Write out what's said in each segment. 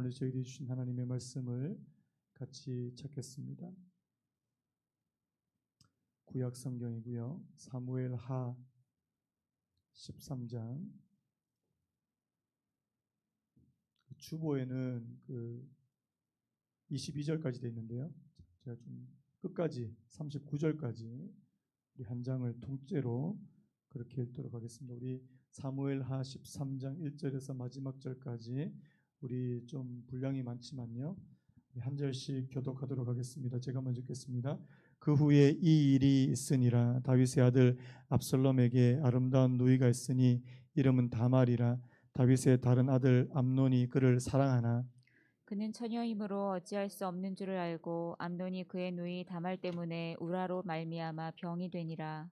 오늘 저희들이 주신 하나님의 말씀을 같이 찾겠습니다. 구약 성경이고요. 사무엘하 13장. 주보에는 22절까지 되어 있는데요. 제가 좀 끝까지 39절까지 우리 한 장을 통째로 그렇게 읽도록 하겠습니다. 우리 사무엘하 13장 1절에서 마지막 절까지 우리 좀 분량이 많지만요. 한 절씩 교독하도록 하겠습니다. 제가 먼저 읽겠습니다. 그 후에 이 일이 있으니라. 다윗의 아들 압살롬에게 아름다운 누이가 있으니 이름은 다말이라. 다윗의 다른 아들 암논이 그를 사랑하나 그는 처녀이므로 어찌할 수 없는 줄을 알고 암논이 그의 누이 다말 때문에 우라로 말미암아 병이 되니라.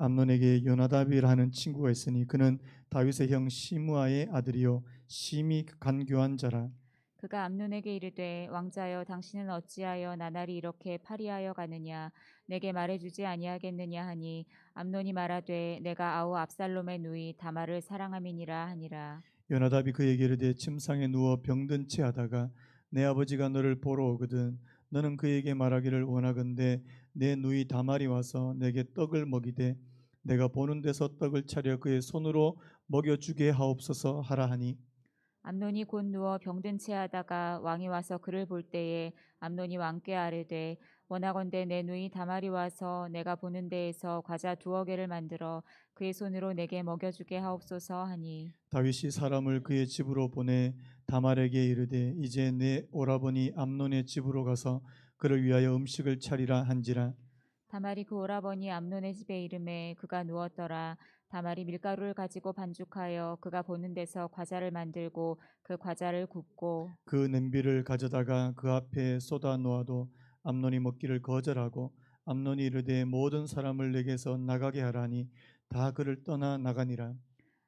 암논에게 요나답이라 하는 친구가 있으니 그는 다윗의 형 시므아의 아들이요 심히 간교한 자라. 그가 암논에게 이르되 왕자여 당신은 어찌하여 나날이 이렇게 파리하여 가느냐 내게 말해주지 아니하겠느냐 하니 암논이 말하되 내가 아우 압살롬의 누이 다말을 사랑함이니라 하니라. 요나답이 그에게 이르되 침상에 누워 병든 채 하다가 내 아버지가 너를 보러 오거든 너는 그에게 말하기를 원하건대 내 누이 다말이 와서 내게 떡을 먹이되 내가 보는 데서 떡을 차려 그의 손으로 먹여주게 하옵소서 하라 하니 암논이 곧 누워 병든 채 하다가 왕이 와서 그를 볼 때에 암논이 왕께 아뢰되 원하건대 내 누이 다말이 와서 내가 보는 데에서 과자 2개를 만들어 그의 손으로 내게 먹여주게 하옵소서 하니 다윗이 사람을 그의 집으로 보내 다말에게 이르되 이제 내 오라버니 암논의 집으로 가서 그를 위하여 음식을 차리라 한지라. 다말이 그 오라버니 암논의 집에 이름에 그가 누웠더라. 다말이 밀가루를 가지고 반죽하여 그가 보는 데서 과자를 만들고 그 과자를 굽고 그 냄비를 가져다가 그 앞에 쏟아 놓아도 암논이 먹기를 거절하고 암논이 이르되 모든 사람을 내게서 나가게 하라니 다 그를 떠나 나가니라.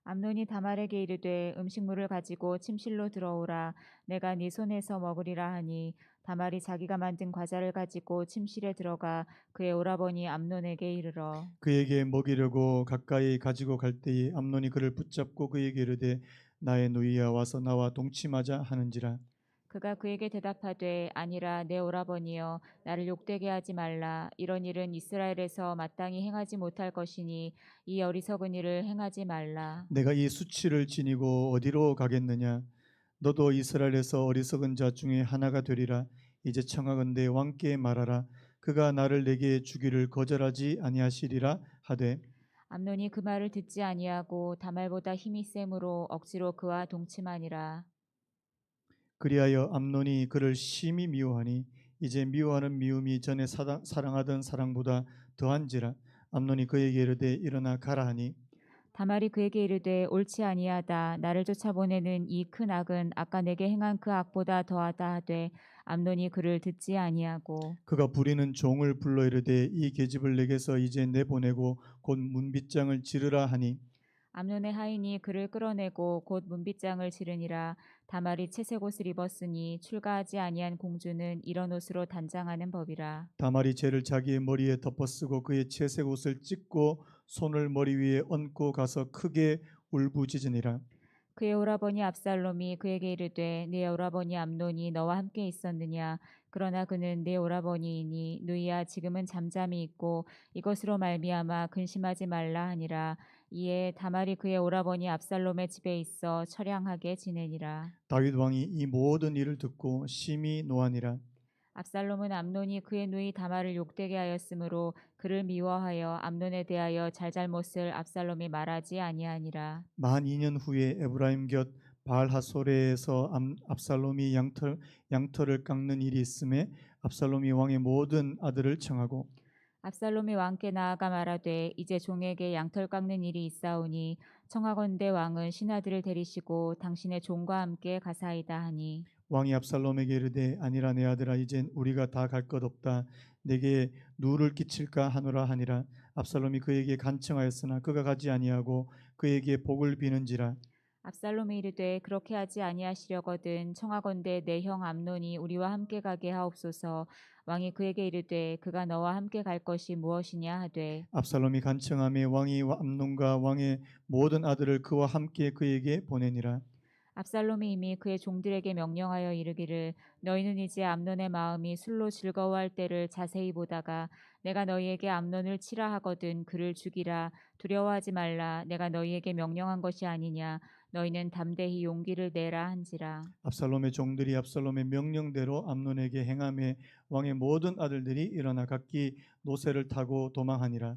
암논이 다말에게 이르되 음식물을 가지고 침실로 들어오라. 내가 네 손에서 먹으리라 하니 다말이 자기가 만든 과자를 가지고 침실에 들어가 그의 오라버니 암논에게 이르러 그에게 먹이려고 가까이 가지고 갈 때에 암논이 그를 붙잡고 그에게 이르되 나의 누이야 와서 나와 동침하자 하는지라. 그가 그에게 대답하되 아니라 내 오라버니여 나를 욕되게 하지 말라. 이런 일은 이스라엘에서 마땅히 행하지 못할 것이니 이 어리석은 일을 행하지 말라. 내가 이 수치를 지니고 어디로 가겠느냐? 너도 이스라엘에서 어리석은 자 중에 하나가 되리라. 이제 청하건대 왕께 말하라. 그가 나를 내게 주기를 거절하지 아니하시리라 하되 암논이 그 말을 듣지 아니하고 다말보다 힘이 셈으로 억지로 그와 동침하니라. 그리하여 암논이 그를 심히 미워하니 이제 미워하는 미움이 전에 사랑하던 사랑보다 더한지라. 암논이 그에게 이르되 일어나 가라 하니 다말이 그에게 이르되 옳지 아니하다. 나를 쫓아보내는 이 큰 악은 아까 내게 행한 그 악보다 더하다 하되 암논이 그를 듣지 아니하고 그가 부리는 종을 불러 이르되 이 계집을 내게서 이제 내보내고 곧 문빗장을 지르라 하니 암논의 하인이 그를 끌어내고 곧 문빗장을 지르니라. 다말이 채색 옷을 입었으니 출가하지 아니한 공주는 이런 옷으로 단장하는 법이라. 다말이 죄를 자기의 머리에 덮어쓰고 그의 채색 옷을 찢고 손을 머리 위에 얹고 가서 크게 울부짖으니라. 그의 오라버니 압살롬이 그에게 이르되 네 오라버니 암논이 너와 함께 있었느냐. 그러나 그는 네 오라버니이니 누이야 지금은 잠잠히 있고 이것으로 말미암아 근심하지 말라 하니라. 이에 다말이 그의 오라버니 압살롬의 집에 있어 처량하게 지내니라. 다윗 왕이 이 모든 일을 듣고 심히 노하니라. 압살롬은 암논이 그의 누이 다말을 욕되게 하였으므로 그를 미워하여 암논에 대하여 잘잘못을 압살롬이 말하지 아니하니라. 만 2년 후에 에브라임 곁 바알하소레에서 압살롬이 양털을 깎는 일이 있음에 압살롬이 왕의 모든 아들을 청하고 압살롬이 왕께 나아가 말하되 이제 종에게 양털 깎는 일이 있사오니 청하건대 왕은 신하들을 데리시고 당신의 종과 함께 가사이다 하니 왕이 압살롬에게 이르되 아니라 내 아들아 이젠 우리가 다 갈 것 없다 내게 누를 끼칠까 하노라 하니라. 압살롬이 그에게 간청하였으나 그가 가지 아니하고 그에게 복을 비는지라. 압살롬이 이르되 그렇게 하지 아니하시려거든 청하건대 내 형 암논이 우리와 함께 가게 하옵소서. 왕이 그에게 이르되 그가 너와 함께 갈 것이 무엇이냐 하되 압살롬이 간청하며 왕이 암논과 왕의 모든 아들을 그와 함께 그에게 보내니라. 압살롬이 이미 그의 종들에게 명령하여 이르기를 너희는 이제 암논의 마음이 술로 즐거워할 때를 자세히 보다가 내가 너희에게 암논을 치라 하거든 그를 죽이라. 두려워하지 말라. 내가 너희에게 명령한 것이 아니냐. 너희는 담대히 용기를 내라 한지라. 압살롬의 종들이 압살롬의 명령대로 암논에게 행하매 왕의 모든 아들들이 일어나 각기 노새를 타고 도망하니라.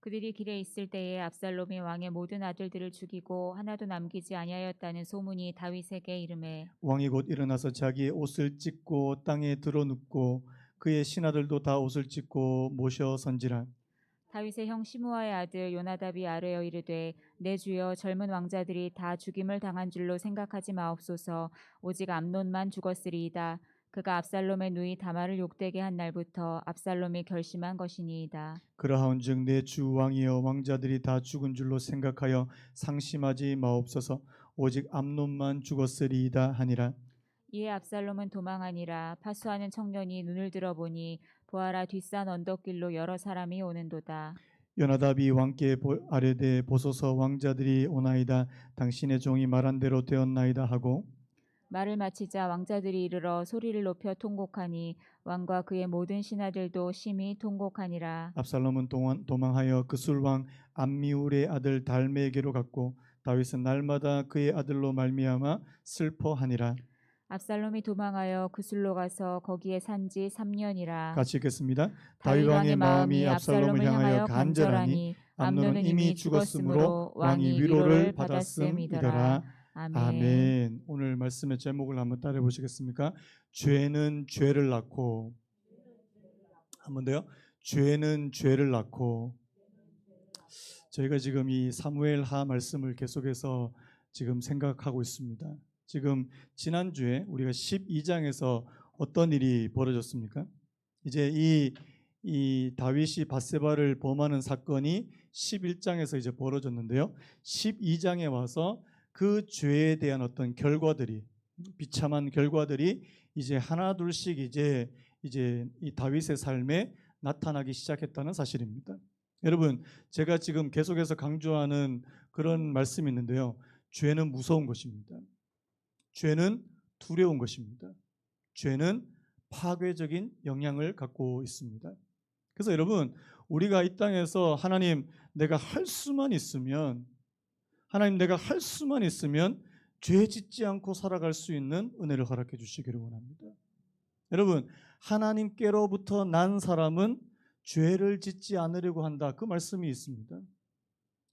그들이 길에 있을 때에 압살롬이 왕의 모든 아들들을 죽이고 하나도 남기지 아니하였다는 소문이 다윗에게 이르매 왕이 곧 일어나서 자기의 옷을 찢고 땅에 드러눕고 그의 신하들도 다 옷을 찢고 모셔 선지라. 다윗의 형 시므아의 아들 요나답이 아뢰어 이르되 내 주여 젊은 왕자들이 다 죽임을 당한 줄로 생각하지 마옵소서. 오직 암논만 죽었으리이다. 그가 압살롬의 누이 다말을 욕되게 한 날부터 압살롬이 결심한 것이니이다. 그러하온즉 내 주 왕이여 왕자들이 다 죽은 줄로 생각하여 상심하지 마옵소서. 오직 암논만 죽었으리이다 하니라. 이에 압살롬은 도망하니라. 파수하는 청년이 눈을 들어보니 보아라 뒷산 언덕길로 여러 사람이 오는도다. 요나답이 왕께 아뢰되 보소서 왕자들이 오나이다. 당신의 종이 말한 대로 되었나이다 하고 말을 마치자 왕자들이 이르러 소리를 높여 통곡하니 왕과 그의 모든 신하들도 심히 통곡하니라. 압살롬은 도망하여 그술왕 암미울의 아들 달메에게로 갔고 다윗은 날마다 그의 아들로 말미암아 슬퍼하니라. 압살롬이 도망하여 그술로 가서 거기에 산지 3년이라. 같이 읽겠습니다. 다윗 왕의 마음이 압살롬을 향하여 간절하니 암논은 이미 죽었으므로 왕이 위로를 받았음이더라. 아멘. 아멘. 오늘 말씀의 제목을 한번 따라 보시겠습니까? 죄는 죄를 낳고, 한번 더요. 죄는 죄를 낳고. 저희가 지금 이 사무엘하 말씀을 계속해서 지금 생각하고 있습니다. 지금 지난주에 우리가 12장에서 어떤 일이 벌어졌습니까? 이제 이 다윗이 밧세바를 범하는 사건이 11장에서 이제 벌어졌는데요. 12장에 와서 그 죄에 대한 어떤 결과들이, 비참한 결과들이 이제 하나둘씩 이제 이 다윗의 삶에 나타나기 시작했다는 사실입니다. 여러분, 제가 지금 계속해서 강조하는 그런 말씀이 있는데요. 죄는 무서운 것입니다. 죄는 두려운 것입니다. 죄는 파괴적인 영향을 갖고 있습니다. 그래서 여러분, 우리가 이 땅에서 하나님 내가 할 수만 있으면 죄 짓지 않고 살아갈 수 있는 은혜를 허락해 주시기를 원합니다. 여러분, 하나님께로부터 난 사람은 죄를 짓지 않으려고 한다. 그 말씀이 있습니다.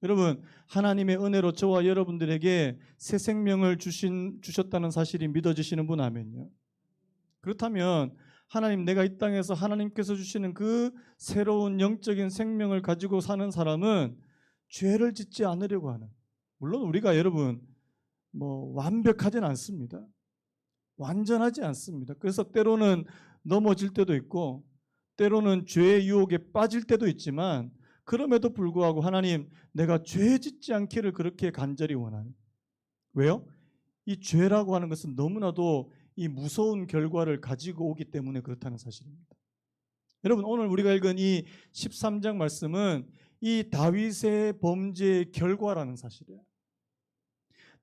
여러분, 하나님의 은혜로 저와 여러분들에게 새 생명을 주셨다는 사실이 믿어지시는 분 아멘요. 그렇다면 하나님, 내가 이 땅에서 하나님께서 주시는 그 새로운 영적인 생명을 가지고 사는 사람은 죄를 짓지 않으려고 하는, 물론 우리가 여러분 완벽하진 않습니다. 완전하지 않습니다. 그래서 때로는 넘어질 때도 있고 때로는 죄의 유혹에 빠질 때도 있지만 그럼에도 불구하고 하나님, 내가 죄 짓지 않기를 그렇게 간절히 원하는. 왜요? 이 죄라고 하는 것은 너무나도 이 무서운 결과를 가지고 오기 때문에 그렇다는 사실입니다. 여러분, 오늘 우리가 읽은 이 13장 말씀은 이 다윗의 범죄의 결과라는 사실이에요.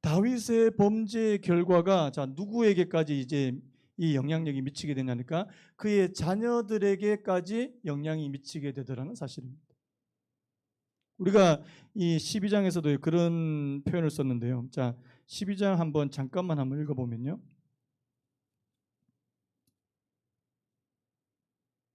다윗의 범죄의 결과가 누구에게까지 이제 이 영향력이 미치게 되냐니까 그의 자녀들에게까지 영향이 미치게 되더라는 사실입니다. 우리가 이 12장에서도 그런 표현을 썼는데요. 12장 한번 잠깐만 한번 읽어보면요.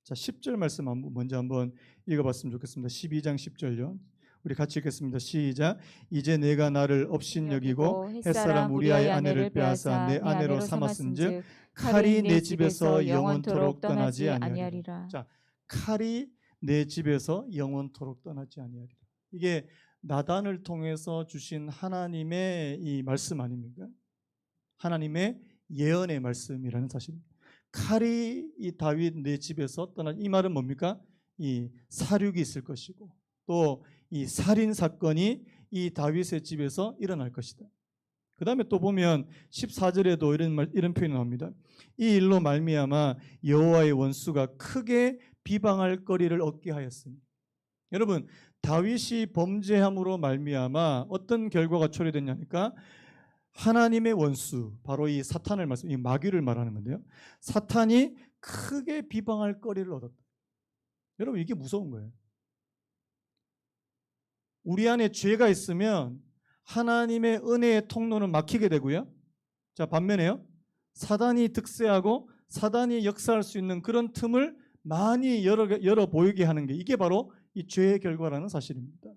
10절 말씀 먼저 한번 읽어봤으면 좋겠습니다. 12장 10절요. 우리 같이 읽겠습니다. 시작. 이제 내가 나를 업신여기고 햇사람 우리아의 아내를 빼앗아 내 아내로 삼았은즉 칼이 내 집에서 영원토록 떠나지 아니하리라. 칼이 내 집에서 영원토록 떠나지 아니하리라. 이게 나단을 통해서 주신 하나님의 이 말씀 아닙니까? 하나님의 예언의 말씀이라는 사실입니다. 칼이 이 다윗 내 집에서 떠나지, 이 말은 뭡니까? 이 살육이 있을 것이고 또 이 살인 사건이 이 다윗의 집에서 일어날 것이다. 그 다음에 또 보면 14절에도 이런 표현이 나옵니다. 이 일로 말미암아 여호와의 원수가 크게 비방할 거리를 얻게 하였으니. 여러분, 다윗이 범죄함으로 말미암아 어떤 결과가 초래됐냐니까 하나님의 원수, 바로 이 사탄을 이 마귀를 말하는 건데요. 사탄이 크게 비방할 거리를 얻었다. 여러분, 이게 무서운 거예요. 우리 안에 죄가 있으면 하나님의 은혜의 통로는 막히게 되고요. 자, 반면에요, 사단이 득세하고 사단이 역사할 수 있는 그런 틈을 많이 열어 보이게 하는 게, 이게 바로 이 죄의 결과라는 사실입니다.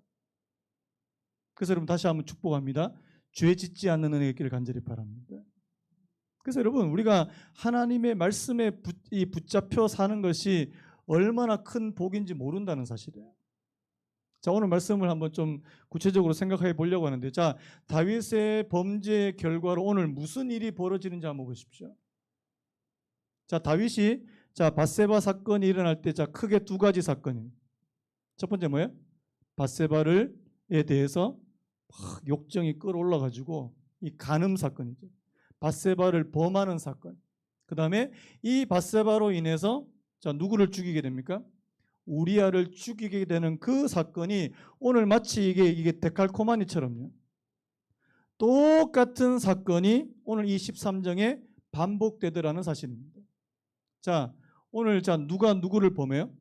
그래서 여러분, 다시 한번 축복합니다. 죄 짓지 않는 은혜의 길을 간절히 바랍니다. 그래서 여러분, 우리가 하나님의 말씀에 붙잡혀 사는 것이 얼마나 큰 복인지 모른다는 사실이에요. 자, 오늘 말씀을 한번 좀 구체적으로 생각해 보려고 하는데, 자, 다윗의 범죄의 결과로 오늘 무슨 일이 벌어지는지 한번 보십시오. 자, 다윗이 밧세바 사건이 일어날 때 크게 두 가지 사건입니다. 첫 번째 뭐예요? 밧세바에 대해서 막 욕정이 끌어올라 가지고 이 간음 사건이죠. 밧세바를 범하는 사건. 그다음에 이 밧세바로 인해서 누구를 죽이게 됩니까? 우리아를 죽이게 되는 그 사건이 오늘 마치 이게 데칼코마니처럼요. 똑같은 사건이 오늘 이 13장에 반복되더라는 사실입니다. 자, 오늘 누가 누구를 범해요?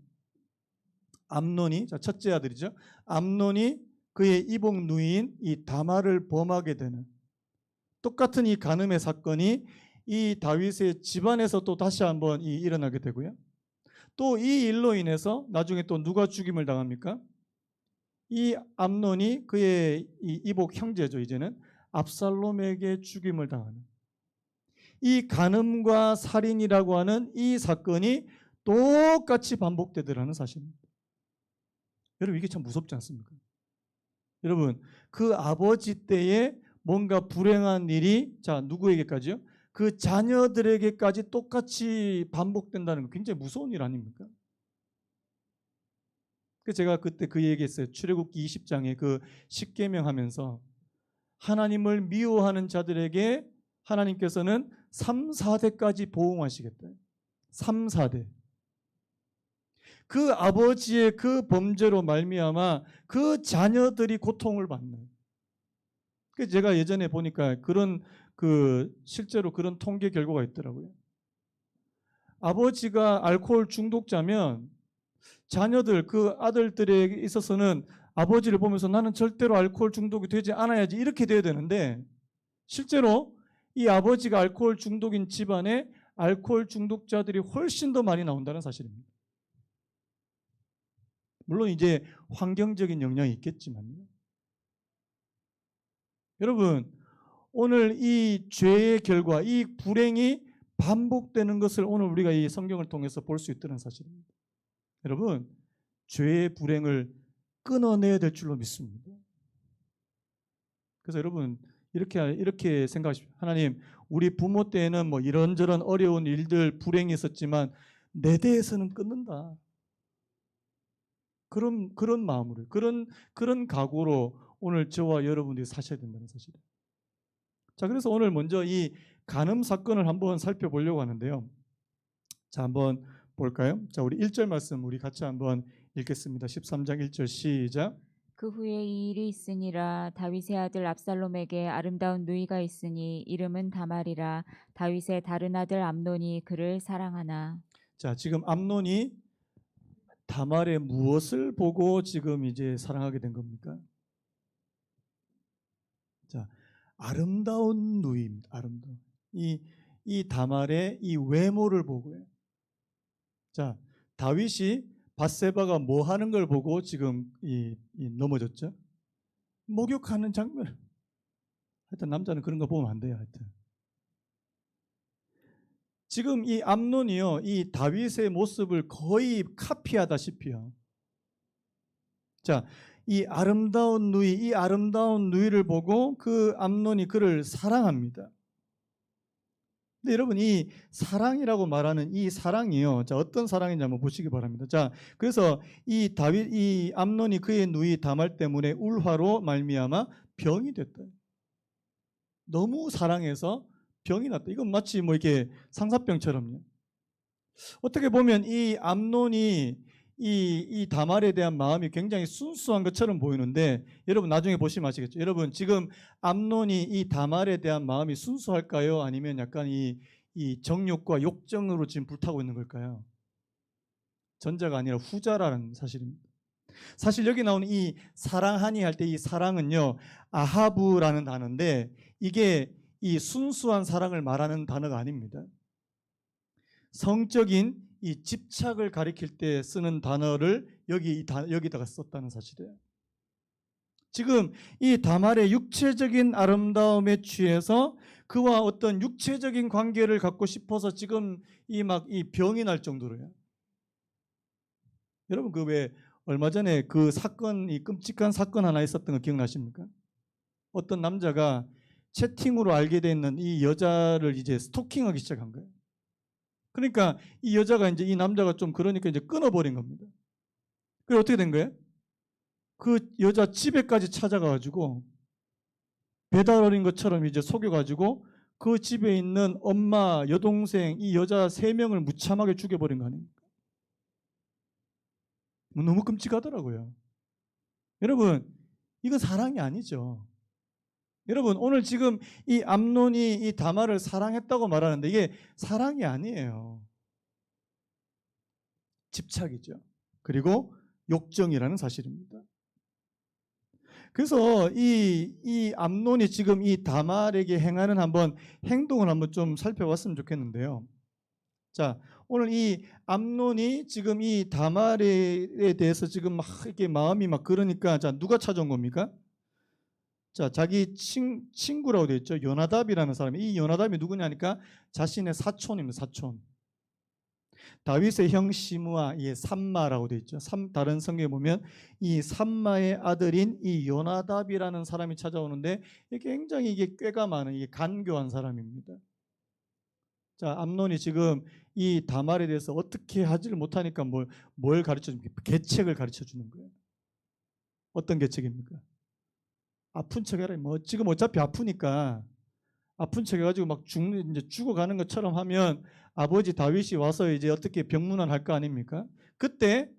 암논이, 첫째 아들이죠. 암논이 그의 이복 누이인 이 다말을 범하게 되는 똑같은 이 간음의 사건이 이 다윗의 집안에서 또 다시 한번 일어나게 되고요. 또 이 일로 인해서 나중에 또 누가 죽임을 당합니까? 이 암논이 그의 이 이복 형제죠. 이제는 압살롬에게 죽임을 당하는, 이 간음과 살인이라고 하는 이 사건이 똑같이 반복되더라는 사실입니다. 여러분, 이게 참 무섭지 않습니까? 여러분, 그 아버지 때에 뭔가 불행한 일이 누구에게까지요? 그 자녀들에게까지 똑같이 반복된다는 거 굉장히 무서운 일 아닙니까? 그래서 제가 그때 그 얘기했어요. 출애굽기 20장에 그 십계명 하면서 하나님을 미워하는 자들에게 하나님께서는 3, 4대까지 보응하시겠다. 3, 4대. 그 아버지의 그 범죄로 말미암아 그 자녀들이 고통을 받는. 그래서 제가 예전에 보니까 실제로 그런 통계 결과가 있더라고요. 아버지가 알코올 중독자면 자녀들, 그 아들들에게 있어서는 아버지를 보면서 나는 절대로 알코올 중독이 되지 않아야지, 이렇게 돼야 되는데, 실제로 이 아버지가 알코올 중독인 집안에 알코올 중독자들이 훨씬 더 많이 나온다는 사실입니다. 물론 이제 환경적인 영향이 있겠지만요. 여러분, 오늘 이 죄의 결과, 이 불행이 반복되는 것을 오늘 우리가 이 성경을 통해서 볼 수 있다는 사실입니다. 여러분, 죄의 불행을 끊어내야 될 줄로 믿습니다. 그래서 여러분, 이렇게 생각하십시오. 하나님, 우리 부모 때에는 뭐 이런저런 어려운 일들, 불행이 있었지만 내 대에서는 끊는다. 그런 마음으로, 그런 각오로 오늘 저와 여러분들이 사셔야 된다는 사실이에요. 자, 그래서 오늘 먼저 이 간음 사건을 한번 살펴보려고 하는데요. 자, 한번 볼까요? 자, 우리 1절 말씀 우리 같이 한번 읽겠습니다. 13장 1절 시작. 그 후에 이 일이 있으니라. 다윗의 아들 압살롬에게 아름다운 누이가 있으니 이름은 다말이라. 다윗의 다른 아들 암논이 그를 사랑하나. 자, 지금 암논이 다말의 무엇을 보고 지금 이제 사랑하게 된 겁니까? 자, 아름다운 누이입니다. 아름다운. 이 다말의 이 외모를 보고요. 자, 다윗이 밧세바가 뭐 하는 걸 보고 지금 넘어졌죠? 목욕하는 장면. 하여튼 남자는 그런 거 보면 안 돼요. 하여튼. 지금 이 암논이요, 이 다윗의 모습을 거의 카피하다시피요. 자, 이 아름다운 누이를 보고 그 암논이 그를 사랑합니다. 근데 여러분, 이 사랑이라고 말하는 이 사랑이요, 자, 어떤 사랑인지 한번 보시기 바랍니다. 자, 그래서 이 암논이 그의 누이 다말 때문에 울화로 말미암아 병이 됐다. 너무 사랑해서 병이 났다. 이건 마치 뭐 이렇게 상사병처럼요. 어떻게 보면 이 암논이 이 다말에 대한 마음이 굉장히 순수한 것처럼 보이는데 여러분 나중에 보시면 아시겠죠. 여러분 지금 암논이 이 다말에 대한 마음이 순수할까요? 아니면 약간 이 정욕과 욕정으로 지금 불타고 있는 걸까요? 전자가 아니라 후자라는 사실입니다. 사실 여기 나오는 이 사랑하니 할 때 이 사랑은요, 아하브라는 단어인데 이게 이 순수한 사랑을 말하는 단어가 아닙니다. 성적인 이 집착을 가리킬 때 쓰는 단어를 여기다가 썼다는 사실이에요. 지금 이 다말의 육체적인 아름다움에 취해서 그와 어떤 육체적인 관계를 갖고 싶어서 지금 이 병이 날 정도로요. 여러분 그 왜 얼마 전에 그 사건, 이 끔찍한 사건 하나 있었던 거 기억나십니까? 어떤 남자가 채팅으로 알게 돼 있는 이 여자를 이제 스토킹하기 시작한 거예요. 그러니까 이 여자가 이제 이 남자가 좀 그러니까 이제 끊어버린 겁니다. 그래서 어떻게 된 거예요? 그 여자 집에까지 찾아가가지고 배달 어린 것처럼 이제 속여가지고 그 집에 있는 엄마, 여동생, 이 여자 3명을 무참하게 죽여버린 거 아닙니까? 너무 끔찍하더라고요. 여러분, 이건 사랑이 아니죠. 여러분, 오늘 지금 이 암논이 이 다말을 사랑했다고 말하는데 이게 사랑이 아니에요. 집착이죠. 그리고 욕정이라는 사실입니다. 그래서 이 암논이 지금 이 다말에게 행하는 한번 행동을 한번 좀 살펴봤으면 좋겠는데요. 자, 오늘 이 암논이 지금 이 다말에 대해서 지금 막 이렇게 마음이 막 그러니까 자, 누가 찾아온 겁니까? 자, 자기 친구라고 되어 있죠. 요나답이라는 사람이. 이 요나답이 누구냐니까 자신의 사촌입니다. 사촌. 다윗의 형 시므아, 이 삼마라고 되어 있죠. 다른 성경에 보면 이 삼마의 아들인 이 요나답이라는 사람이 찾아오는데 이게 굉장히 이게 꾀가 많은 이게 간교한 사람입니다. 자, 암논이 지금 이 다말에 대해서 어떻게 하지를 못하니까 뭘 가르쳐 줍니까? 계책을 가르쳐 주는 거예요. 어떤 계책입니까? 아픈 척해라. 뭐 지금 어차피 아프니까 아픈 척해가지고 막 이제 죽어가는 것처럼 하면 아버지 다윗이 와서 이제 어떻게 병문안할 거 아닙니까? 그때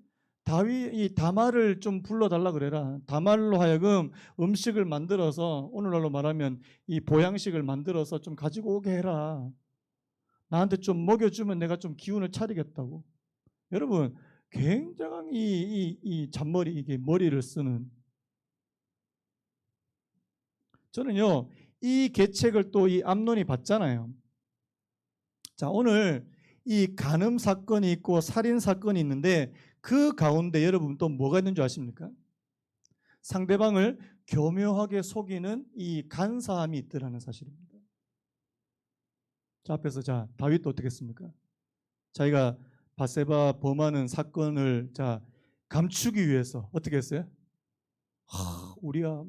이 다말을 좀 불러달라 그래라. 다말로 하여금 음식을 만들어서 오늘날로 말하면 이 보양식을 만들어서 좀 가지고 오게 해라. 나한테 좀 먹여주면 내가 좀 기운을 차리겠다고. 여러분 굉장한 이 잔머리 이게 머리를 쓰는. 저는요 이 계책을 또 이 암논이 받잖아요. 자, 오늘 이 간음 사건이 있고 살인 사건이 있는데 그 가운데 여러분 또 뭐가 있는 줄 아십니까? 상대방을 교묘하게 속이는 이 간사함이 있더라는 사실입니다. 자, 앞에서 자 다윗도 어떻게 했습니까? 자기가 바세바 범하는 사건을 자 감추기 위해서 어떻게 했어요? 우리가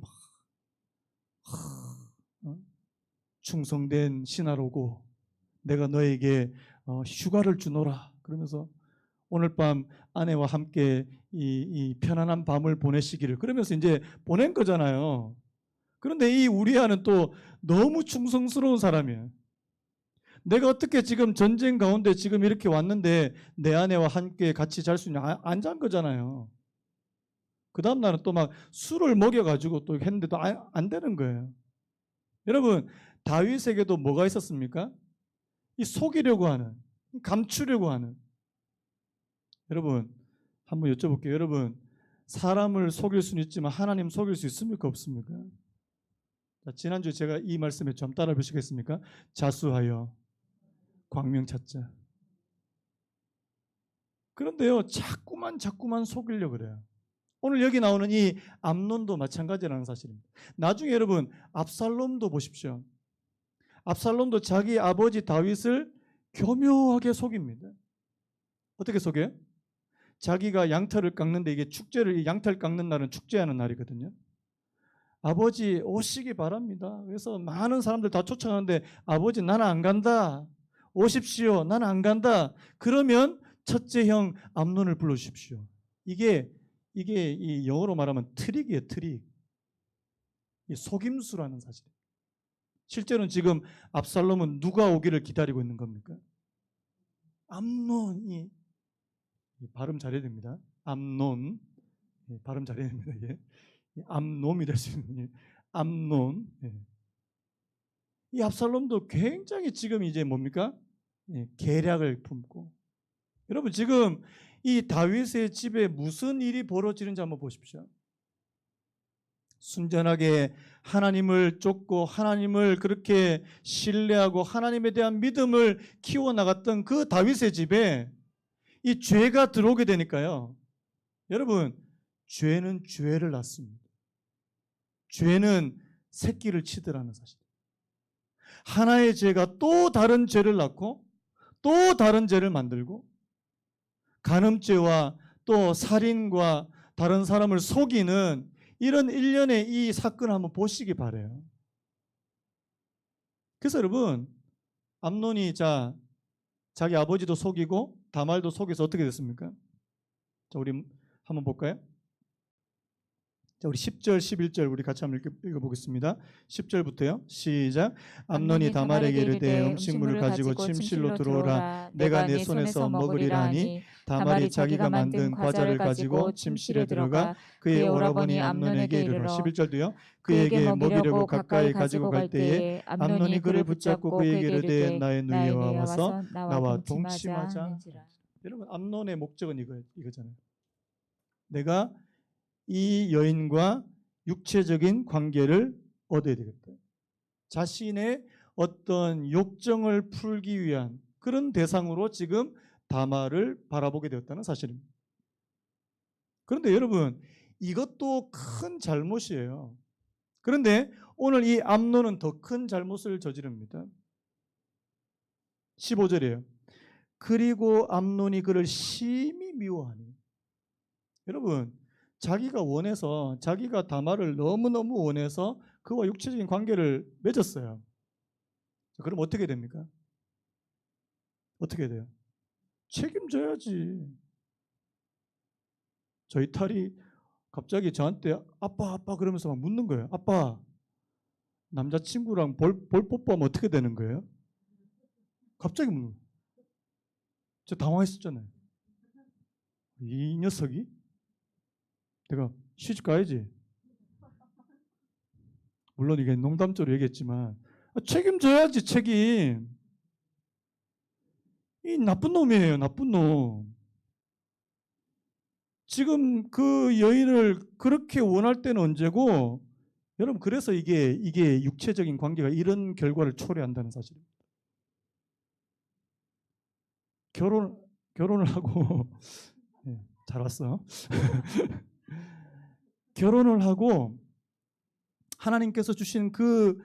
충성된 신하로고 내가 너에게 휴가를 주노라 그러면서 오늘 밤 아내와 함께 이 편안한 밤을 보내시기를 그러면서 이제 보낸 거잖아요. 그런데 이 우리아는 또 너무 충성스러운 사람이에요. 내가 어떻게 지금 전쟁 가운데 지금 이렇게 왔는데 내 아내와 함께 같이 잘 수 있냐? 안 잔 거잖아요. 그 다음 날은 또 막 술을 먹여가지고 또 했는데도 안 되는 거예요. 여러분 다윗에게도 뭐가 있었습니까? 이 속이려고 하는, 감추려고 하는. 여러분 한번 여쭤볼게요. 여러분 사람을 속일 수는 있지만 하나님 속일 수 있습니까? 없습니까? 자, 지난주에 제가 이 말씀에 좀 따라 보시겠습니까? 자수하여 광명 찾자. 그런데요 자꾸만 속이려고 그래요. 오늘 여기 나오는 이 암논도 마찬가지라는 사실입니다. 나중에 여러분 압살롬도 보십시오. 압살롬도 자기 아버지 다윗을 교묘하게 속입니다. 어떻게 속여요? 자기가 양털을 깎는데 이게 축제를 양털 깎는 날은 축제하는 날이거든요. 아버지 오시기 바랍니다. 그래서 많은 사람들 다 쫓아가는데 아버지 나는 안 간다. 오십시오. 나는 안 간다. 그러면 첫째 형 암논을 불러주십시오. 이게 이 영어로 말하면 트릭이에요. 트릭. 이 속임수라는 사실. 실제로는 지금 압살롬은 누가 오기를 기다리고 있는 겁니까? 암논이 발음 잘해야 됩니다. 암논, 발음 잘해야 됩니다. 이게 암놈이 될 수 있는 암논. 이 압살롬도 굉장히 지금 이제 뭡니까? 계략을 품고, 여러분 지금 이 다윗의 집에 무슨 일이 벌어지는지 한번 보십시오. 순전하게 하나님을 쫓고 하나님을 그렇게 신뢰하고 하나님에 대한 믿음을 키워나갔던 그 다윗의 집에 이 죄가 들어오게 되니까요, 여러분 죄는 죄를 낳습니다. 죄는 새끼를 치더라는 사실. 하나의 죄가 또 다른 죄를 낳고 또 다른 죄를 만들고, 간음죄와 또 살인과 다른 사람을 속이는 이런 일련의 이 사건을 한번 보시기 바라요. 그래서 여러분, 암논이 자기 아버지도 속이고 다말도 속여서 어떻게 됐습니까? 자, 우리 한번 볼까요? 자, 우리 10절, 11절 우리 같이 한번 읽어보겠습니다. 10절부터요. 시작. 암논이 다말에게 이르되 음식물을 가지고 침실로 들어오라. 내가 내 손에서 먹으리라 하니, 다말이 자기가 만든 과자를 가지고 침실에 들어가 그의 오라버니 암논에게 이르러. 11절도요. 그에게 먹이려고 가까이 가지고 갈 때에 암논이 그를 붙잡고 그에게 이르되 나의 누이와 와서 나와 동침하자. 여러분, 암논의 목적은 이거잖아요. 내가 이 여인과 육체적인 관계를 얻어야 되겠다. 자신의 어떤 욕정을 풀기 위한 그런 대상으로 지금 다말을 바라보게 되었다는 사실입니다. 그런데 여러분, 이것도 큰 잘못이에요. 그런데 오늘 이 암논은 더 큰 잘못을 저지릅니다. 15절이에요. 그리고 암논이 그를 심히 미워하니. 여러분, 자기가 원해서, 자기가 다말을 너무너무 원해서 그와 육체적인 관계를 맺었어요. 그럼 어떻게 됩니까? 어떻게 돼요? 책임져야지. 저희 딸이 갑자기 저한테 아빠 그러면서 막 묻는 거예요. 아빠, 남자친구랑 볼 뽀뽀하면 어떻게 되는 거예요? 갑자기 묻는 거예요. 저 당황했었잖아요. 이 녀석이? 내가 시집 가야지. 물론 이게 농담조로 얘기했지만 책임져야지, 책임. 이 나쁜 놈이에요, 나쁜 놈. 지금 그 여인을 그렇게 원할 때는 언제고, 여러분, 그래서 이게 육체적인 관계가 이런 결과를 초래한다는 사실입니다. 결혼을 하고 잘 왔어. 결혼을 하고 하나님께서 주신 그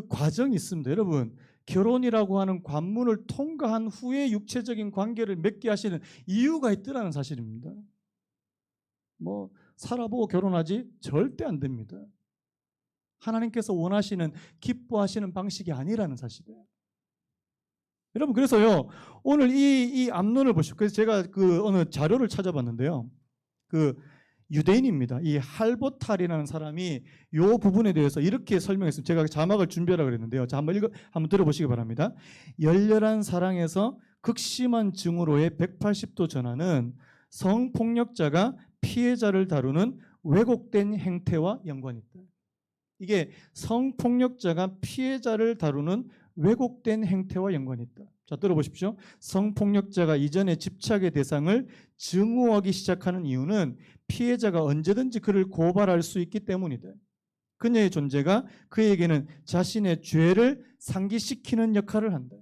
과정이 있습니다. 여러분, 결혼이라고 하는 관문을 통과한 후에 육체적인 관계를 맺게 하시는 이유가 있더라는 사실입니다. 뭐 살아보고 결혼하지? 절대 안 됩니다. 하나님께서 원하시는, 기뻐하시는 방식이 아니라는 사실이에요. 여러분, 그래서요, 오늘 이 암논을 보시고, 그래서 제가 어느 자료를 찾아봤는데요, 유대인입니다. 이 할보탈이라는 사람이 이 부분에 대해서 이렇게 설명했습니다. 제가 자막을 준비하라 그랬는데요. 자, 한번 들어보시기 바랍니다. 열렬한 사랑에서 극심한 증오로의 180도 전환은 성폭력자가 피해자를 다루는 왜곡된 행태와 연관이 있다. 이게 성폭력자가 피해자를 다루는 왜곡된 행태와 연관이 있다. 자, 들어보십시오. 성폭력자가 이전의 집착의 대상을 증오하기 시작하는 이유는 피해자가 언제든지 그를 고발할 수 있기 때문이다. 그녀의 존재가 그에게는 자신의 죄를 상기시키는 역할을 한다.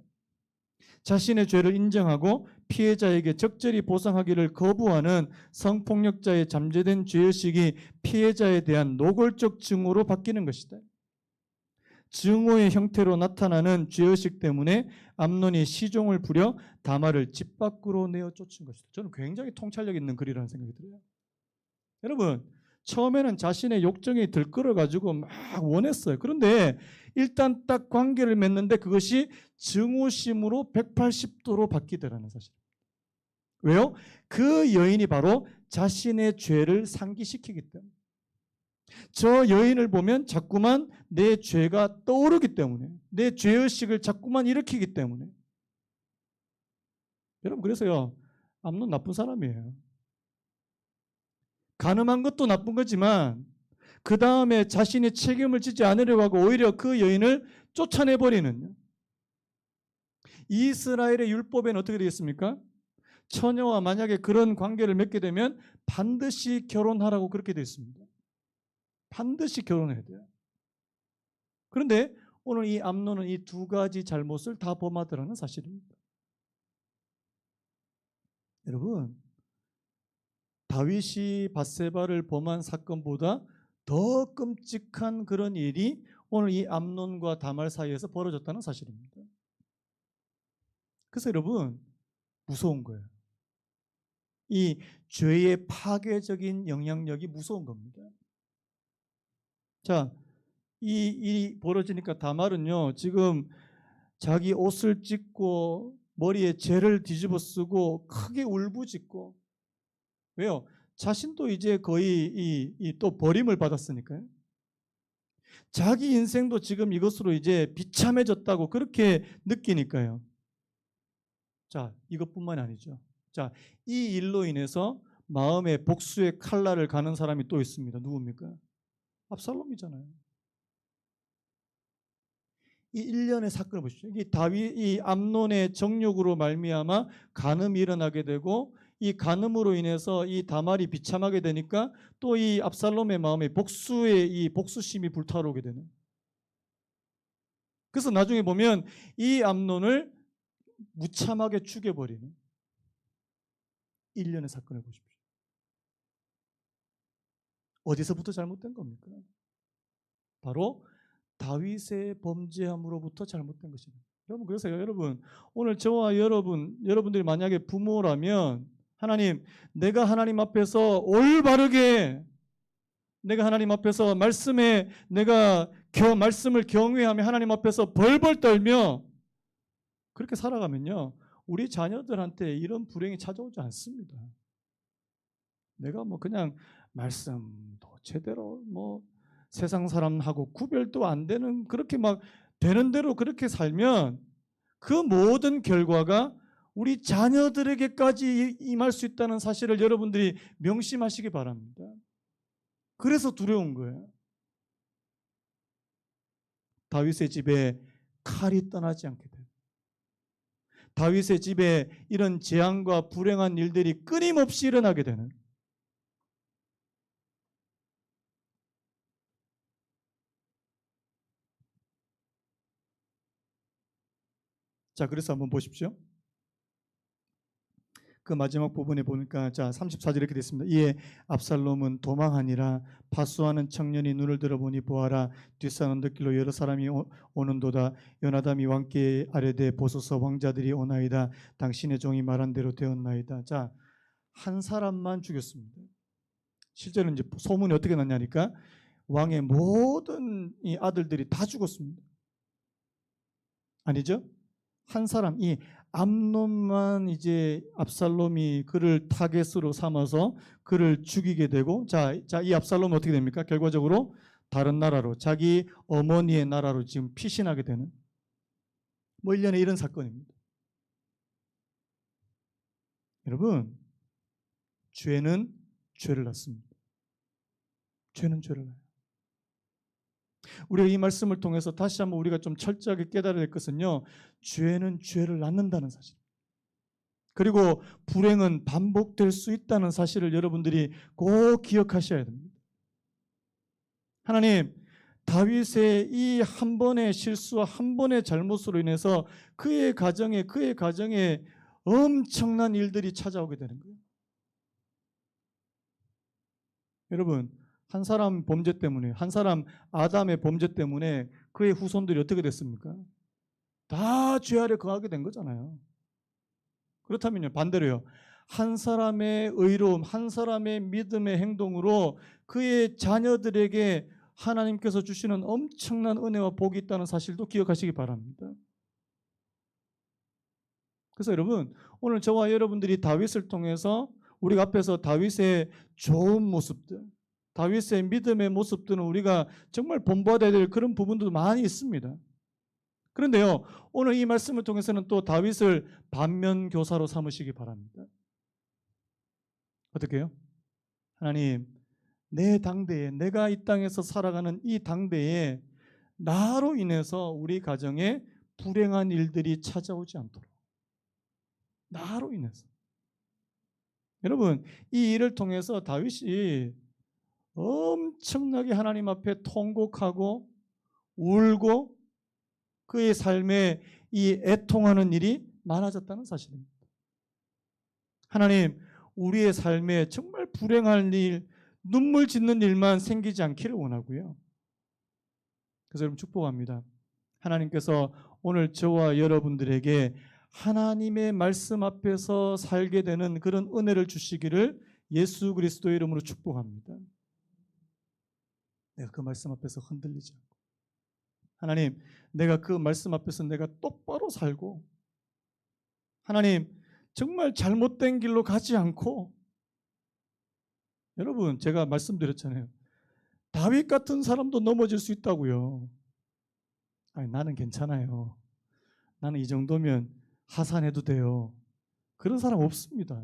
자신의 죄를 인정하고 피해자에게 적절히 보상하기를 거부하는 성폭력자의 잠재된 죄의식이 피해자에 대한 노골적 증오로 바뀌는 것이다. 증오의 형태로 나타나는 죄의식 때문에 암논이 시종을 부려 다말을 집 밖으로 내어 쫓은 것이다. 저는 굉장히 통찰력 있는 글이라는 생각이 들어요. 여러분, 처음에는 자신의 욕정이 들끓어가지고 막 원했어요. 그런데 일단 딱 관계를 맺는데 그것이 증오심으로 180도로 바뀌더라는 사실. 왜요? 그 여인이 바로 자신의 죄를 상기시키기 때문에. 저 여인을 보면 자꾸만 내 죄가 떠오르기 때문에, 내 죄의식을 자꾸만 일으키기 때문에. 여러분, 그래서요, 암논 나쁜 사람이에요. 간음한 것도 나쁜 거지만 그 다음에 자신이 책임을 지지 않으려고 하고 오히려 그 여인을 쫓아내버리는, 이스라엘의 율법에는 어떻게 되겠습니까? 처녀와 만약에 그런 관계를 맺게 되면 반드시 결혼하라고 그렇게 되어 있습니다. 반드시 결혼해야 돼요. 그런데 오늘 이 암논은 이 두 가지 잘못을 다 범하더라는 사실입니다. 여러분, 다윗이 밧세바를 범한 사건보다 더 끔찍한 그런 일이 오늘 이 암논과 다말 사이에서 벌어졌다는 사실입니다. 그래서 여러분, 무서운 거예요. 이 죄의 파괴적인 영향력이 무서운 겁니다. 자, 이 일이 벌어지니까 다말은요, 지금 자기 옷을 찢고 머리에 재를 뒤집어 쓰고 크게 울부짖고, 왜요? 자신도 이제 거의 또 버림을 받았으니까요. 자기 인생도 지금 이것으로 이제 비참해졌다고 그렇게 느끼니까요. 자, 이것뿐만이 아니죠. 자, 이 일로 인해서 마음에 복수의 칼날을 가는 사람이 또 있습니다. 누굽니까? 압살롬이잖아요. 이 일련의 사건을 보십시오. 이 암논의 정욕으로 말미암아 간음이 일어나게 되고, 이 간음으로 인해서 이 다말이 비참하게 되니까 또 이 압살롬의 마음에 복수의 이 복수심이 불타오르게 되는. 그래서 나중에 보면 이 암논을 무참하게 죽여버리는 일련의 사건을 보십시오. 어디서부터 잘못된 겁니까? 바로 다윗의 범죄함으로부터 잘못된 것입니다. 여러분, 그래서 여러분, 오늘 저와 여러분들이 만약에 부모라면 하나님, 내가 하나님 앞에서 올바르게, 내가 하나님 앞에서 말씀에 내가 말씀을 경외하며 하나님 앞에서 벌벌 떨며 그렇게 살아가면요, 우리 자녀들한테 이런 불행이 찾아오지 않습니다. 내가 뭐 그냥 말씀도 제대로 뭐 세상 사람하고 구별도 안 되는, 그렇게 막 되는 대로 그렇게 살면 그 모든 결과가 우리 자녀들에게까지 임할 수 있다는 사실을 여러분들이 명심하시기 바랍니다. 그래서 두려운 거예요. 다윗의 집에 칼이 떠나지 않게 돼요. 다윗의 집에 이런 재앙과 불행한 일들이 끊임없이 일어나게 되는. 자, 그래서 한번 보십시오. 그 마지막 부분에 보니까, 자, 34절 이렇게 됐습니다. 이에 압살롬은 도망하니라. 파수하는 청년이 눈을 들어보니 보아라, 뒷산 언덕길로 여러 사람이 오는도다. 요나담이 왕께 아뢰되 보소서, 왕자들이 오나이다. 당신의 종이 말한 대로 되었나이다. 자, 한 사람만 죽였습니다. 실제로 이제 소문이 어떻게 났냐니까 왕의 모든 이 아들들이 다 죽었습니다. 아니죠? 한 사람, 이 암논만 이제 압살롬이 그를 타겟으로 삼아서 그를 죽이게 되고, 자, 이 압살롬은 어떻게 됩니까? 결과적으로 다른 나라로, 자기 어머니의 나라로 지금 피신하게 되는, 뭐 일련의 이런 사건입니다. 여러분, 죄는 죄를 낳습니다. 죄는 죄를 낳아요. 우리가 이 말씀을 통해서 다시 한번 우리가 좀 철저하게 깨달아야 될 것은요, 죄는 죄를 낳는다는 사실, 그리고 불행은 반복될 수 있다는 사실을 여러분들이 꼭 기억하셔야 됩니다. 하나님, 다윗의 이 한 번의 실수와 한 번의 잘못으로 인해서 그의 가정에 엄청난 일들이 찾아오게 되는 거예요. 여러분, 한 사람 범죄 때문에, 한 사람 아담의 범죄 때문에 그의 후손들이 어떻게 됐습니까? 다 죄 아래 거하게 된 거잖아요. 그렇다면요, 반대로요, 한 사람의 의로움, 한 사람의 믿음의 행동으로 그의 자녀들에게 하나님께서 주시는 엄청난 은혜와 복이 있다는 사실도 기억하시기 바랍니다. 그래서 여러분, 오늘 저와 여러분들이 다윗을 통해서 우리가 앞에서 다윗의 좋은 모습들, 다윗의 믿음의 모습들은 우리가 정말 본받아야 될 그런 부분도 많이 있습니다. 그런데요, 오늘 이 말씀을 통해서는 또 다윗을 반면교사로 삼으시기 바랍니다. 어떻게 해요? 하나님, 내 당대에, 내가 이 땅에서 살아가는 이 당대에 나로 인해서 우리 가정에 불행한 일들이 찾아오지 않도록, 나로 인해서. 여러분, 이 일을 통해서 다윗이 엄청나게 하나님 앞에 통곡하고 울고 그의 삶에 이 애통하는 일이 많아졌다는 사실입니다. 하나님, 우리의 삶에 정말 불행한 일, 눈물 짓는 일만 생기지 않기를 원하고요. 그래서 여러분 축복합니다. 하나님께서 오늘 저와 여러분들에게 하나님의 말씀 앞에서 살게 되는 그런 은혜를 주시기를 예수 그리스도의 이름으로 축복합니다. 내가 그 말씀 앞에서 흔들리지 않고, 하나님, 내가 그 말씀 앞에서 내가 똑바로 살고, 하나님, 정말 잘못된 길로 가지 않고, 여러분, 제가 말씀드렸잖아요. 다윗 같은 사람도 넘어질 수 있다고요. 아니, 나는 괜찮아요. 나는 이 정도면 하산해도 돼요. 그런 사람 없습니다.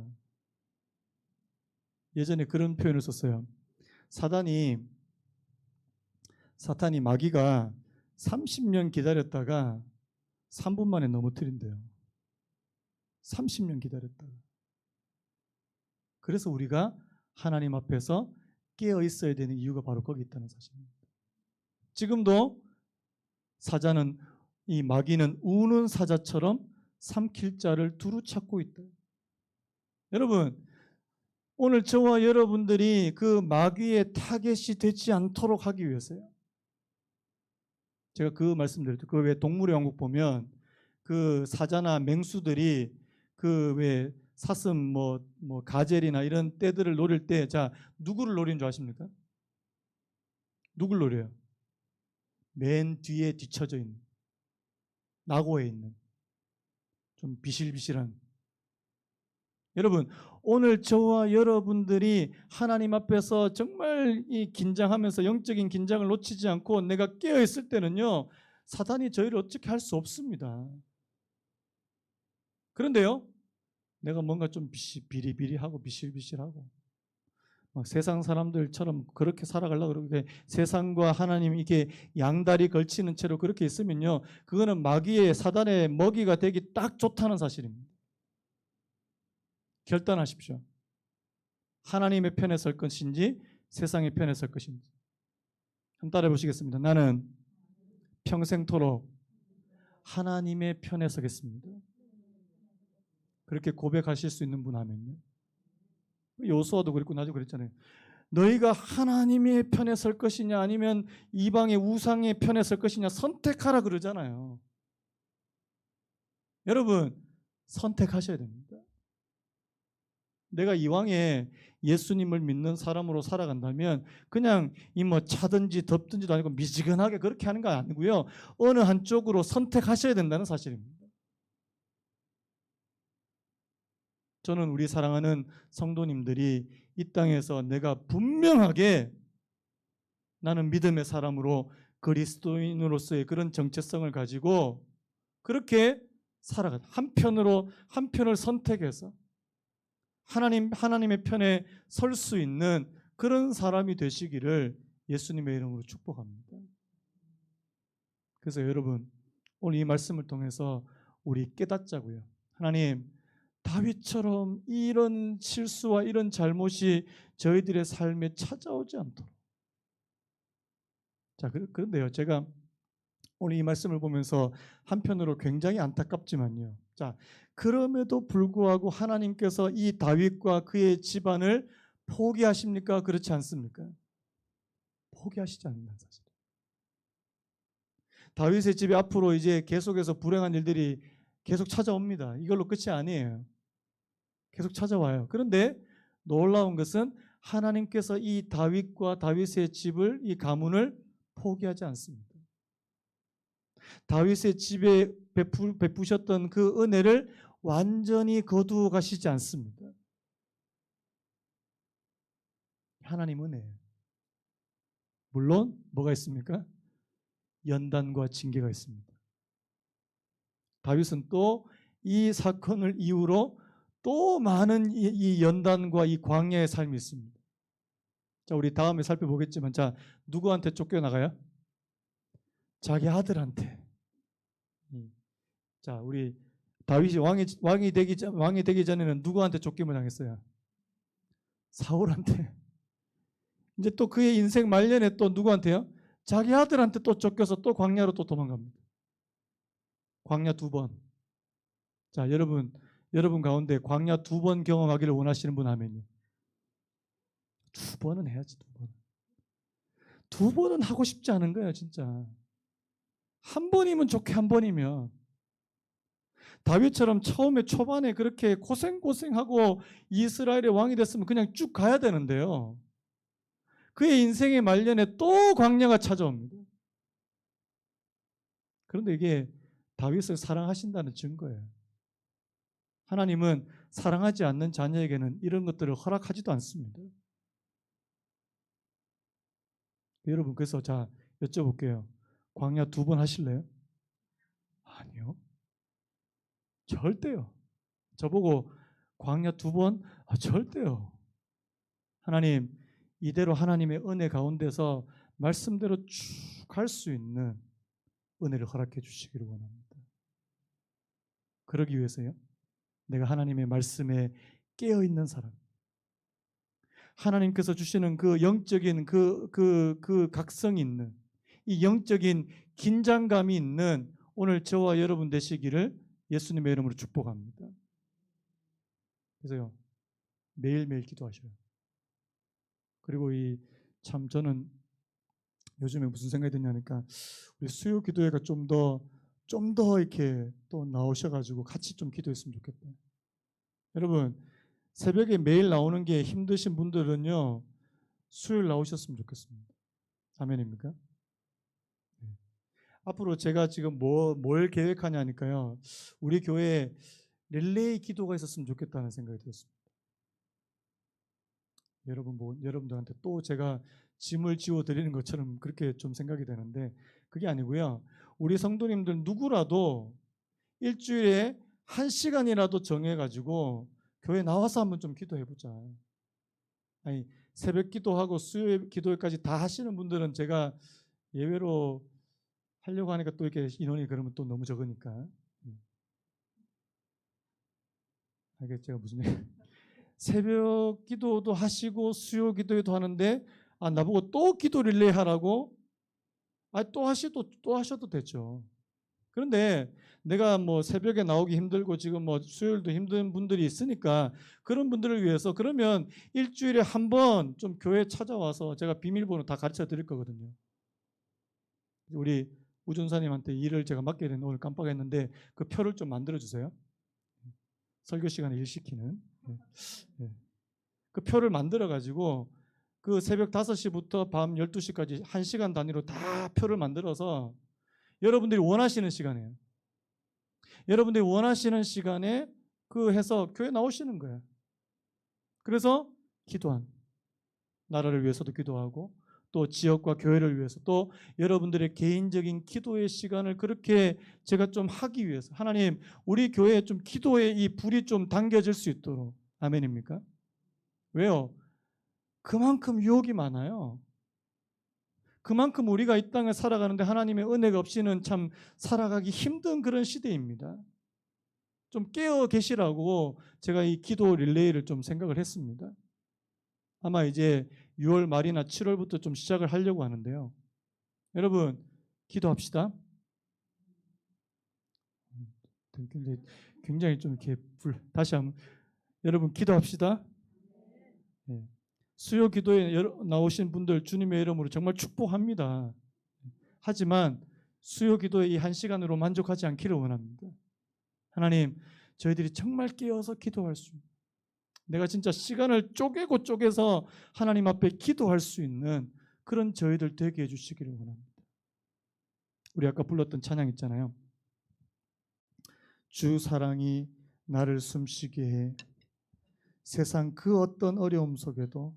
예전에 그런 표현을 썼어요. 사탄이 마귀가 30년 기다렸다가 3분 만에 넘어뜨린대요. 30년 기다렸다가. 그래서 우리가 하나님 앞에서 깨어 있어야 되는 이유가 바로 거기 있다는 사실입니다. 지금도 사자는, 이 마귀는 우는 사자처럼 삼킬 자를 두루 찾고 있다. 여러분, 오늘 저와 여러분들이 그 마귀의 타겟이 되지 않도록 하기 위해서요. 제가 그 말씀드렸죠. 그 왜 동물의 왕국 보면 그 사자나 맹수들이 그 왜 사슴 뭐 가젤이나 이런 떼들을 노릴 때, 자, 누구를 노리는 줄 아십니까? 누굴 노려요? 맨 뒤에 뒤쳐져 있는, 나고에 있는 좀 비실비실한. 여러분, 오늘 저와 여러분들이 하나님 앞에서 정말 이 긴장하면서 영적인 긴장을 놓치지 않고 내가 깨어 있을 때는요, 사탄이 저희를 어떻게 할 수 없습니다. 그런데요, 내가 뭔가 좀 비리비리하고 비실비실하고 막 세상 사람들처럼 그렇게 살아가려고 그러는데, 세상과 하나님 이게 양다리 걸치는 채로 그렇게 있으면요, 그거는 마귀의, 사단의 먹이가 되기 딱 좋다는 사실입니다. 결단하십시오. 하나님의 편에 설 것인지 세상의 편에 설 것인지. 한번 따라해 보시겠습니다. 나는 평생토록 하나님의 편에 서겠습니다. 그렇게 고백하실 수 있는 분 하면요. 요수아도 그랬고 나도 그랬잖아요. 너희가 하나님의 편에 설 것이냐 아니면 이방의 우상의 편에 설 것이냐 선택하라 그러잖아요. 여러분, 선택하셔야 됩니다. 내가 이왕에 예수님을 믿는 사람으로 살아간다면 그냥 이 뭐 차든지 덥든지도 아니고 미지근하게 그렇게 하는 거 아니고요. 어느 한쪽으로 선택하셔야 된다는 사실입니다. 저는 우리 사랑하는 성도님들이 이 땅에서 내가 분명하게 나는 믿음의 사람으로 그리스도인으로서의 그런 정체성을 가지고 그렇게 살아가, 한편을 선택해서 하나님의 편에 설 수 있는 그런 사람이 되시기를 예수님의 이름으로 축복합니다. 그래서 여러분, 오늘 이 말씀을 통해서 우리 깨닫자고요. 하나님, 다윗처럼 이런 실수와 이런 잘못이 저희들의 삶에 찾아오지 않도록. 자, 그런데요, 제가 오늘 이 말씀을 보면서 한편으로 굉장히 안타깝지만요. 자, 그럼에도 불구하고 하나님께서 이 다윗과 그의 집안을 포기하십니까? 그렇지 않습니까? 포기하시지 않는다는 사실. 다윗의 집에 앞으로 이제 계속해서 불행한 일들이 계속 찾아옵니다. 이걸로 끝이 아니에요. 계속 찾아와요. 그런데 놀라운 것은 하나님께서 이 다윗과 다윗의 집을, 이 가문을 포기하지 않습니다. 다윗의 집에 베푸셨던 그 은혜를 완전히 거두어 가시지 않습니다. 하나님 은혜예요. 물론 뭐가 있습니까? 연단과 징계가 있습니다. 다윗은 또 이 사건을 이유로 또 많은 이 연단과 이 광야의 삶이 있습니다. 자, 우리 다음에 살펴보겠지만, 자, 누구한테 쫓겨나가요? 자기 아들한테. 자, 우리 다윗이 왕이 되기 전에는 누구한테 쫓김을 당했어요? 사울한테. 이제 또 그의 인생 말년에 또 누구한테요? 자기 아들한테 또 쫓겨서 또 광야로 또 도망갑니다. 광야 2번. 자, 여러분 가운데 광야 2번 경험하기를 원하시는 분 하면요. 2번은 해야지, 2번. 2번은 하고 싶지 않은 거예요, 진짜. 한 번이면 좋게, 한 번이면. 다윗처럼 처음에 초반에 그렇게 고생하고 이스라엘의 왕이 됐으면 그냥 쭉 가야 되는데요. 그의 인생의 말년에 또 광야가 찾아옵니다. 그런데 이게 다윗을 사랑하신다는 증거예요. 하나님은 사랑하지 않는 자녀에게는 이런 것들을 허락하지도 않습니다. 여러분, 그래서 자, 여쭤볼게요. 광야 2번 하실래요? 아니요. 절대요. 저보고 광야 2번? 절대요. 하나님, 이대로 하나님의 은혜 가운데서 말씀대로 쭉 갈 수 있는 은혜를 허락해 주시기를 원합니다. 그러기 위해서요, 내가 하나님의 말씀에 깨어있는 사람, 하나님께서 주시는 그 영적인 그 각성이 있는, 이 영적인 긴장감이 있는 오늘 저와 여러분 되시기를 예수님의 이름으로 축복합니다. 그래서요, 매일매일 기도하셔요. 그리고 참 저는 요즘에 무슨 생각이 드냐니까, 우리 수요 기도회가 좀 더 이렇게 또 나오셔가지고 같이 좀 기도했으면 좋겠다. 여러분, 새벽에 매일 나오는 게 힘드신 분들은요, 수요일 나오셨으면 좋겠습니다. 아멘입니까? 네. 앞으로 제가 지금 뭘 계획하냐니까요, 우리 교회에 릴레이 기도가 있었으면 좋겠다는 생각이 들었습니다. 여러분들한테 또 제가 짐을 지워 드리는 것처럼 그렇게 좀 생각이 되는데, 그게 아니고요, 우리 성도님들 누구라도 일주일에 1시간이라도 정해가지고 교회 나와서 한번 좀 기도해보자. 아니, 새벽 기도하고 수요 기도회까지 다 하시는 분들은 제가 예외로 하려고 하니까 또 이렇게 인원이 그러면 또 너무 적으니까. 이게 제가 무슨 얘기? 새벽 기도도 하시고 수요 기도회도 하는데, 나보고 또 기도 릴레이 하라고? 또 하셔도 되죠. 그런데 내가 뭐 새벽에 나오기 힘들고 지금 뭐 수요일도 힘든 분들이 있으니까, 그런 분들을 위해서 그러면 일주일에 한 번 좀 교회 찾아와서 제가 비밀번호 다 가르쳐 드릴 거거든요. 우리 우준사님한테 일을 제가 맡게 됐는데 오늘 깜빡했는데, 그 표를 좀 만들어 주세요. 설교 시간에 일 시키는. 그 표를 만들어 가지고 그 새벽 5시부터 밤 12시까지 1시간 단위로 다 표를 만들어서 여러분들이 원하시는 시간이에요. 여러분들이 원하시는 시간에 그 해서 교회 나오시는 거예요. 그래서 기도한, 나라를 위해서도 기도하고 또 지역과 교회를 위해서, 또 여러분들의 개인적인 기도의 시간을 그렇게 제가 좀 하기 위해서, 하나님, 우리 교회에 좀 기도의 이 불이 좀 당겨질 수 있도록. 아멘입니까? 왜요? 그만큼 유혹이 많아요. 그만큼 우리가 이 땅을 살아가는데 하나님의 은혜가 없이는 참 살아가기 힘든 그런 시대입니다. 좀 깨어 계시라고 제가 이 기도 릴레이를 좀 생각을 했습니다. 아마 이제 6월 말이나 7월부터 좀 시작을 하려고 하는데요. 여러분, 기도합시다. 굉장히 좀 이렇게 다시 한번, 여러분 기도합시다. 네. 수요 기도에 나오신 분들 주님의 이름으로 정말 축복합니다. 하지만 수요 기도의 이 1시간으로 만족하지 않기를 원합니다. 하나님, 저희들이 정말 깨어서 기도할 수 있는, 내가 진짜 시간을 쪼개서 하나님 앞에 기도할 수 있는 그런 저희들 되게 해주시기를 원합니다. 우리 아까 불렀던 찬양 있잖아요. 주 사랑이 나를 숨쉬게 해 세상 그 어떤 어려움 속에도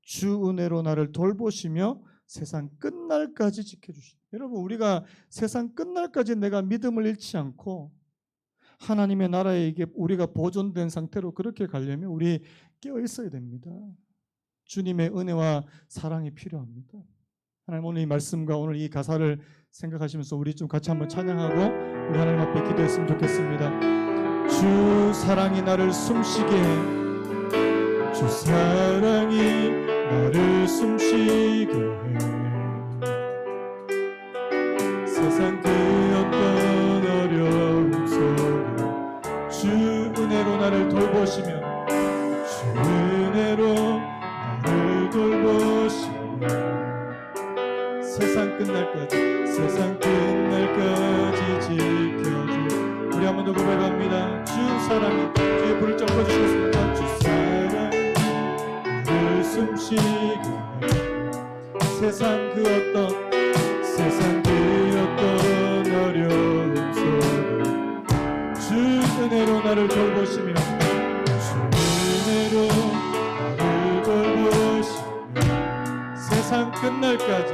주 은혜로 나를 돌보시며 세상 끝날까지 지켜주시다. 여러분, 우리가 세상 끝날까지 내가 믿음을 잃지 않고 하나님의 나라에 이게 우리가 보존된 상태로 그렇게 가려면 우리 깨어 있어야 됩니다. 주님의 은혜와 사랑이 필요합니다. 하나님 오늘 이 말씀과 오늘 이 가사를 생각하시면서 우리 좀 같이 한번 찬양하고 우리 하나님 앞에 기도했으면 좋겠습니다. 주 사랑이 나를 숨쉬게 해. 주 사랑이 나를 숨쉬게 해. 세상 그 어떤 어려움 속에 주 은혜로 나를 돌보시며 주 은혜로 나를 돌보시며 세상 끝날까지 지켜주. 우리 한 번 더 고백합니다. 주 사랑이 주의 불을 좀 꺼주시겠습니까? 주 사랑이 나를 숨쉬게 해. 세상 그 어떤 어려움 속에 주 은혜로 나를 돌보시며 주 은혜로 나를 돌보시며 세상 끝날까지